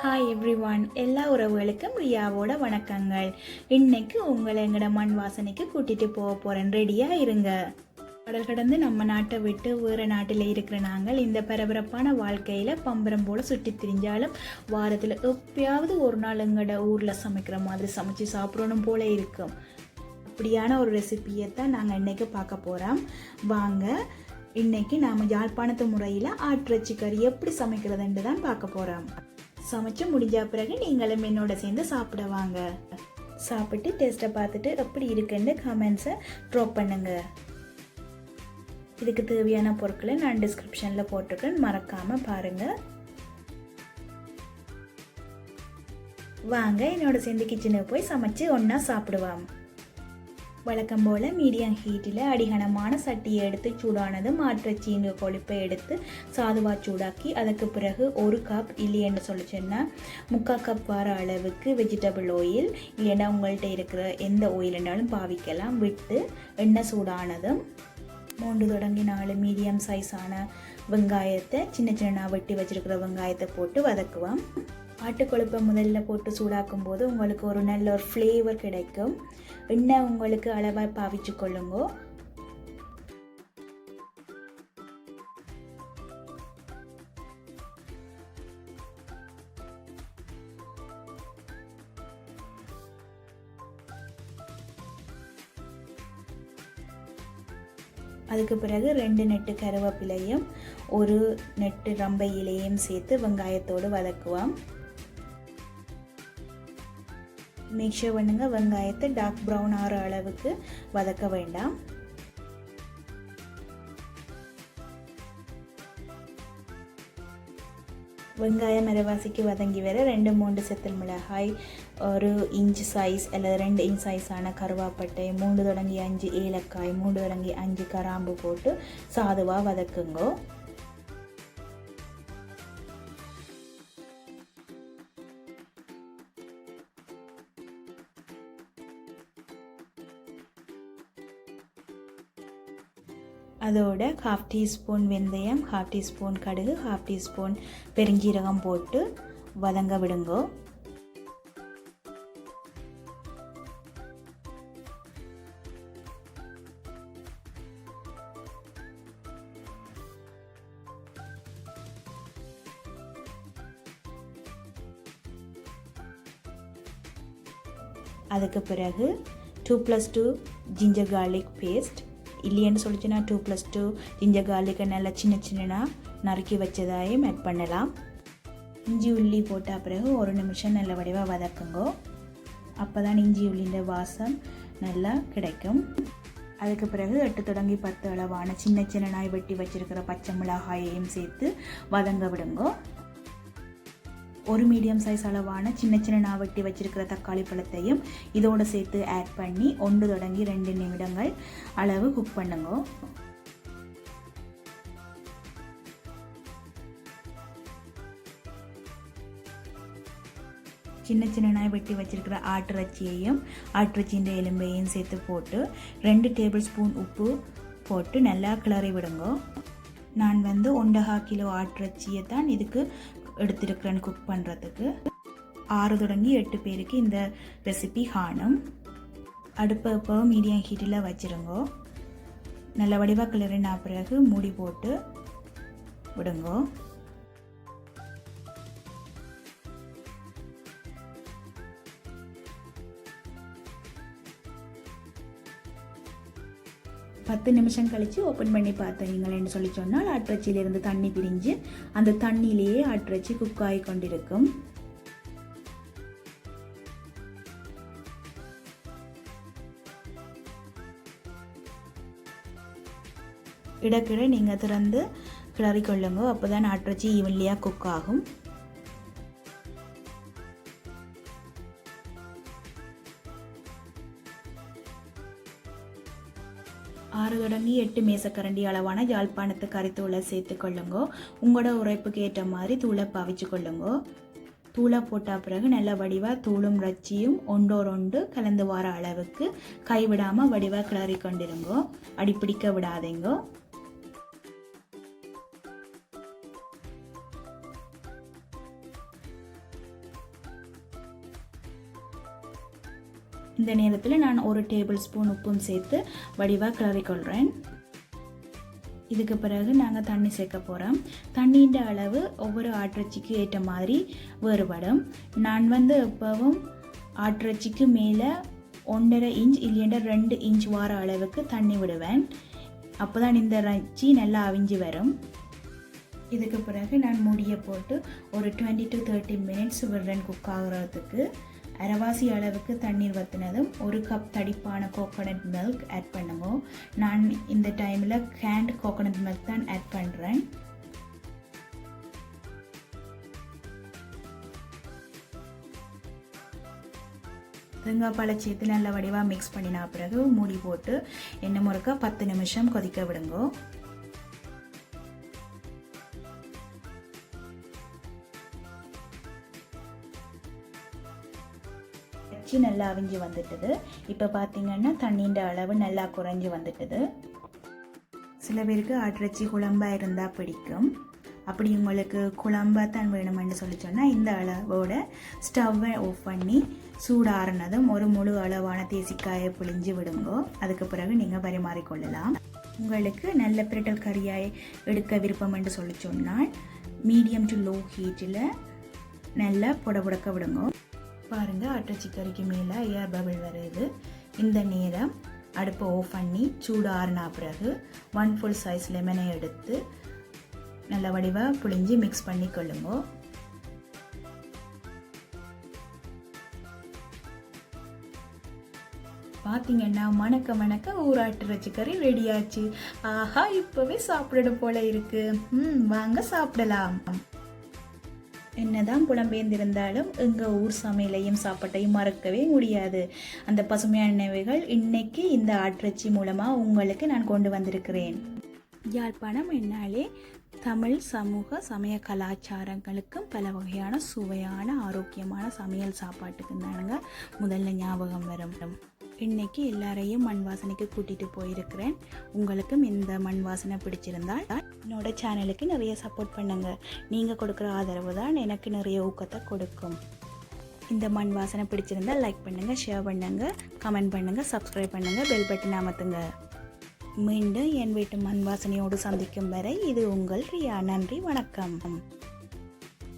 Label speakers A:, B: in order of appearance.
A: Hi everyone, எல்லா உறவுகளுக்கும் ரியாவோட வணக்கங்கள். இன்னைக்கு உங்களை எங்கட மண் வாசனைக்கு கூட்டிட்டு போக போறேன். ரெடியா இருங்க. கடல் கடந்து நம்ம நாட்டை விட்டு வேறு நாட்டில் இருக்கிற நாங்கள் இந்த பரபரப்பான வாழ்க்கையில் பம்பரம் போல் சுற்றி திரிஞ்சாலும் வாரத்தில் எப்பயாவது ஒரு நாள் எங்கட ஊரில் சமைக்கிற மாதிரி சமைச்சு சாப்பிடணும் போல இருக்கும். அப்படியான ஒரு ரெசிபியை தான் நாங்கள் இன்றைக்கி பார்க்க போகிறோம். வாங்க, இன்றைக்கி நாம் யாழ்ப்பாணத்து முறையில் ஆட்டிறைச்சி கறி எப்படி சமைக்கிறதுன்னு தான் பார்க்க போகிறோம். சமைச்சு முடிஞ்ச பிறகு நீங்களும் என்னோட சேர்ந்து சாப்பிட வாங்க. சாப்பிட்டு டேஸ்ட்டை பார்த்துட்டு எப்படி இருக்குன்னு கமெண்ட்ஸை ட்ராப் பண்ணுங்க. இதுக்கு தேவையான பொருட்களை நான் டிஸ்கிரிப்ஷனில் போட்டிருக்கேன், மறக்காமல் பாருங்கள். வாங்க என்னோட சேர்ந்து கிச்சனுக்கு போய் சமைச்சு ஒன்றா சாப்பிடுவோம். வழக்கம் போல் மீடியம் ஹீட்டில் அடிகனமான சட்டியை எடுத்து சூடானதும் ஆட்டிறைச்சியின் கொழுப்பை எடுத்து சாதுவாக சூடாக்கி அதுக்கு பிறகு 1 கப் இல்லைன்னு சொல்லிச்சேன்னா 3/4 கப் வர அளவுக்கு வெஜிடபிள் ஆயில் இல்லைன்னா உங்கள்கிட்ட இருக்கிற எந்த ஆயில்னாலும் பாவிக்கலாம் விட்டு எண்ணெய் சூடானதும் 3 தொடங்கி 4 மீடியம் சைஸான வெங்காயத்தை சின்ன சின்ன வெட்டி வச்சுருக்கிற வெங்காயத்தை போட்டு வதக்குவோம். ஆட்டுக்கொழுப்பை முதல்ல போட்டு சூடாக்கும் போது உங்களுக்கு ஒரு நல்ல ஒரு ஃப்ளேவர் கிடைக்கும். எண்ணெய் உங்களுக்கு அளவாக பாவிச்சு கொள்ளுங்க. அதுக்கு பிறகு 2 நெட்டு கருவேப்பிலையும் 1 நெட்டு ரம்பை இலையும் சேர்த்து வெங்காயத்தோடு வதக்குவோம். மிக்சர் பண்ணுங்க. வெங்காயத்தை டார்க் ப்ரௌன் ஆகிற அளவுக்கு வதக்க வேண்டாம். வெங்காயம் அரைவாசிக்கு வதங்கி வர 2-3 செத்தல் மிளகாய், 1 இன்ச் சைஸ் அல்லது 2 இன்ச் சைஸான கருவாப்பட்டை, 3 தொடங்கி 5 ஏலக்காய், 3 தொடங்கி 5 கராம்பு போட்டு சாதுவாக வதக்குங்க. அதோட 1/2 டீஸ்பூன் வெந்தயம், 1/2 டீஸ்பூன் கடுகு, 1/2 டீஸ்பூன் பெருஞ்சீரகம் போட்டு வதங்க விடுங்க. அதுக்கு பிறகு 2+2 ஜிஞ்சர் கார்லிக் பேஸ்ட் இல்லைன்னு சொல்லிச்சுன்னா 2+2 ஜிஞ்சர் கார்லிக்கை நல்லா சின்ன சின்னனா நறுக்கி வச்சதாயும் ஆட் பண்ணலாம். இஞ்சி உள்ளி போட்ட பிறகு 1 நிமிஷம் நல்ல வடிவாக வதக்குங்க. அப்போ தான் இஞ்சி உள்ளின்ற வாசம் நல்லா கிடைக்கும். அதுக்கு பிறகு 8 தொடங்கி 10 அளவான சின்ன சின்னனாய் வெட்டி வச்சிருக்கிற பச்சை மிளகாயையும் சேர்த்து வதங்க விடுங்க. 1 மீடியம் சைஸ் அளவான சின்ன சின்ன வெட்டி வச்சிருக்கிற தக்காளி பழத்தையும் இதோடு சேர்த்து ஆட் பண்ணி 1 தொடங்கி 2 நிமிடங்கள் அளவு குக் பண்ணுங்க. சின்ன சின்னனாய் வெட்டி வச்சிருக்கிற ஆட்டிறைச்சியையும் ஆட்டிறைச்சியின் எலும்பையும் சேர்த்து போட்டு 2 டேபிள் ஸ்பூன் உப்பு போட்டு நல்லா கிளறி விடுங்க. நான் 1.5 கிலோ ஆட்டிறைச்சியை தான் இதுக்கு எடுத்துருக்கிறேன் குக் பண்ணுறதுக்கு. 6 தொடங்கி 8 பேருக்கு இந்த ரெசிபி காணும். அடுப்பை இப்போ மீடியம் ஹீட்டில் வச்சுருங்க. நல்ல வடிவாக கிளறின பிறகு மூடி போட்டு விடுங்க. பத்து நிமிஷம் கழித்து ஓப்பன் பண்ணி பார்த்தீங்களேன்னு சொல்லி சொன்னால் ஆட்டிறைச்சியிலிருந்து தண்ணி பிரிஞ்சு அந்த தண்ணியிலேயே ஆட்டிறைச்சி குக் ஆகி கொண்டிருக்கும். இடக்கிட நீங்கள் திறந்து கிளறிக்கொள்ளுங்க. அப்போ தான் ஆட்டிறைச்சி ஈவன்லியாக குக் ஆகும். 6 தொடங்கி 8 மேசக்கரண்டி அளவான யாழ்ப்பாணத்து கறித்தூளை சேர்த்து கொள்ளுங்க. உங்களோட உரைப்புக்கு ஏற்ற மாதிரி தூளை பாவிச்சு கொள்ளுங்க. தூளை போட்ட பிறகு நல்ல வடிவாக தூளும் ரச்சியும் ஒன்றோடு கலந்து வர அளவுக்கு கைவிடாமல் வடிவாக கிளறி கொண்டிருங்க. அடிப்பிடிக்க விடாதீங்க. இந்த நேரத்தில் நான் 1 டேபிள் ஸ்பூன் உப்பும் சேர்த்து வடிவாக கிளறிக்கொள்கிறேன். இதுக்கு பிறகு நாங்கள் தண்ணி சேர்க்க போகிறோம். தண்ணின்ற அளவு ஒவ்வொரு ஆட்டிறைச்சிக்கு ஏற்ற மாதிரி வேறுபடும். நான் எப்பவும் ஆட்டிறைச்சிக்கு மேலே 1.5 இன்ச் இல்லைன்னா 2 இன்ச் வார அளவுக்கு தண்ணி விடுவேன். அப்போ தான் இந்த இறைச்சி நல்லா அவிஞ்சு வரும். இதுக்கு பிறகு நான் மூடியை போட்டு ஒரு 20 to 30 மினிட்ஸ் விடுறேன் குக் ஆகுறதுக்கு. அரைவாசி அளவுக்கு தண்ணீர் வற்றினதும் 1 கப் தடிப்பான கோகோனட் மில்க் ஆட் பண்ணுங்க. நான் இந்த டைமில் கேண்ட் கோகோனட் மில்க் தான் ஆட் பண்ணுறேன். தேங்காய்பாலை சேர்த்து நல்ல வடிவாக மிக்ஸ் பண்ணினா பிறகு மூடி போட்டு எண்ணெய் முறுக்க 10 நிமிஷம் கொதிக்க விடுங்க. நல்லா அவிஞ்சு வந்துட்டுது. இப்போ பார்த்தீங்கன்னா தண்ணின்ற அளவு நல்லா குறைஞ்சி வந்துட்டுது. சில பேருக்கு ஆட்டிறைச்சி குழம்பாக இருந்தால் பிடிக்கும். அப்படி உங்களுக்கு குழம்பாக தான் வேணுமென்று சொல்லி சொன்னால் இந்த அளவோட ஸ்டவ்வை ஆஃப் பண்ணி சூடாறினதும் ஒரு முழு அளவான தேசிக்காயை பிழிஞ்சு விடுங்கோ. அதுக்கு பிறகு நீங்கள் பரிமாறிக்கொள்ளலாம். உங்களுக்கு நல்ல பிரட்டல் கறியாய் எடுக்க விருப்பம் என்று சொல்லி சொன்னால் மீடியம் டு லோ ஹீட்டில் நல்லா புடக்க விடுங்க. பாருங்கள், ஆட்டிறைச்சி கறிக்கு மேலே ஏர் பபிள் வருது. இந்த நேரம் அடுப்பை ஆஃப் பண்ணி சூடு ஆறினா பிறகு 1 ஃபுல் சைஸ் லெமனை எடுத்து நல்ல வடிவாக புழிஞ்சு மிக்ஸ் பண்ணி கொள்ளுங்க. பார்த்தீங்கன்னா மணக்க ஊராட்டிறைச்சி கறி ரெடியாச்சு. ஆஹா, இப்போவே சாப்பிட போல இருக்கு. வாங்க சாப்பிடலாம். என்னதான் புலம்பெயர்ந்திருந்தாலும் எங்கள் ஊர் சமையலையும் சாப்பாட்டையும் மறக்கவே முடியாது. அந்த பசுமையான நினைவுகள் இன்னைக்கு இந்த ஆட்டிறைச்சி மூலமாக உங்களுக்கு நான் கொண்டு வந்திருக்கிறேன். யாழ்ப்பாணம் என்னாலே தமிழ் சமூக சமய கலாச்சாரங்களுக்கும் பல வகையான சுவையான ஆரோக்கியமான சமையல் சாப்பாட்டுக்கு தானுங்க முதல்ல ஞாபகம் வரும். இன்னைக்கு எல்லாரையும் மண் வாசனைக்கு கூட்டிகிட்டு போயிருக்கிறேன். உங்களுக்கும் இந்த மண் வாசனை பிடிச்சிருந்தால் என்னோட சேனலுக்கு நிறைய சப்போர்ட் பண்ணுங்கள். நீங்கள் கொடுக்குற ஆதரவு தான் எனக்கு நிறைய ஊக்கத்தை கொடுக்கும். இந்த மண் வாசனை பிடிச்சிருந்தால் லைக் பண்ணுங்கள், ஷேர் பண்ணுங்கள், கமெண்ட் பண்ணுங்கள், சப்ஸ்கிரைப் பண்ணுங்கள், பெல் பட்டன் அமர்த்துங்க. மீண்டும் என் வீட்டு மண் வாசனையோடு சந்திக்கும் வரை இது உங்கள் ரியா. நன்றி, வணக்கம்.